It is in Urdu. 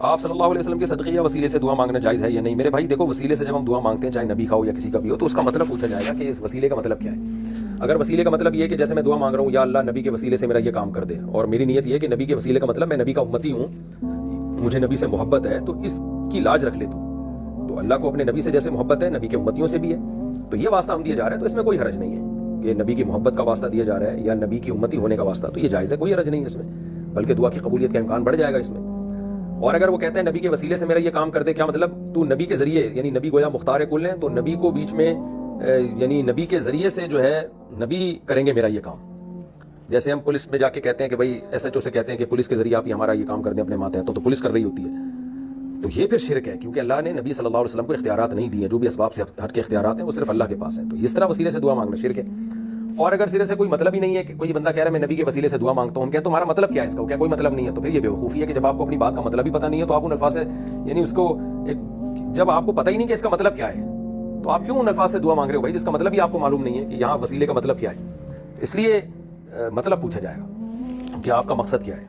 آپ صلی اللہ علیہ وسلم کے صدقے یا وسیلے سے دعا مانگنا جائز ہے یا نہیں؟ میرے بھائی دیکھو، وسیلے سے جب ہم دعا مانگتے ہیں، چاہے نبی کا ہو یا کسی کا بھی ہو، تو اس کا مطلب پوچھا جائے گا کہ اس وسیلے کا مطلب کیا ہے۔ اگر وسیلے کا مطلب یہ ہے کہ جیسے میں دعا مانگ رہا ہوں، یا اللہ نبی کے وسیلے سے میرا یہ کام کر دے، اور میری نیت یہ ہے کہ نبی کے وسیلے کا مطلب میں نبی کا امتی ہوں، مجھے نبی سے محبت ہے، تو اس کی لاج رکھ لے تو اللہ کو اپنے نبی سے جیسے محبت ہے، نبی کے امتیوں سے بھی ہے، تو یہ واسطہ ہم دیا جا رہا ہے، تو اس میں کوئی حرج نہیں ہے کہ نبی کی محبت کا واسطہ دیا جا رہا ہے یا نبی کی امتی ہونے کا واسطہ، تو یہ جائز ہے، کوئی حرج نہیں ہے اس میں، بلکہ دعا کی قبولیت کا امکان بڑھ جائے گا اس میں۔ اور اگر وہ کہتے ہیں نبی کے وسیلے سے میرا یہ کام کر دے، کیا مطلب تو نبی کے ذریعے، یعنی نبی گویا مختار کل ہیں، تو نبی کو بیچ میں یعنی نبی کے ذریعے سے جو ہے نبی کریں گے میرا یہ کام۔ جیسے ہم پولیس میں جا کے کہتے ہیں کہ بھائی ایس ایچ او سے کہتے ہیں کہ پولیس کے ذریعے آپ یہ ہمارا یہ کام کر دیں اپنے ماتحت، تو پولیس کر رہی ہوتی ہے، تو یہ پھر شرک ہے، کیونکہ اللہ نے نبی صلی اللہ علیہ وسلم کو اختیارات نہیں دیے، جو بھی اسباب سے ہٹ کے اختیارات ہیں وہ صرف اللہ کے پاس ہیں، تو اس طرح وسیلے سے دعا مانگنا شرک ہے۔ اور اگر سرے سے کوئی مطلب ہی نہیں ہے، کہ کوئی بندہ کہہ رہا ہے میں نبی کے وسیلے سے دعا مانگتا ہوں، ہم کہتے ہیں تمہارا مطلب کیا ہے اس کا؟ کیا کوئی مطلب نہیں ہے؟ تو پھر یہ بیوقوفی ہے کہ جب آپ کو اپنی بات کا مطلب ہی پتہ نہیں ہے، تو آپ ان الفاظ سے، یعنی اس کو جب آپ کو پتہ ہی نہیں کہ اس کا مطلب کیا ہے، تو آپ کیوں ان الفاظ سے دعا مانگ رہے ہو بھائی، جس کا مطلب ہی آپ کو معلوم نہیں ہے کہ یہاں وسیلے کا مطلب کیا ہے؟ اس لیے مطلب پوچھا جائے گا کہ آپ کا مقصد کیا ہے۔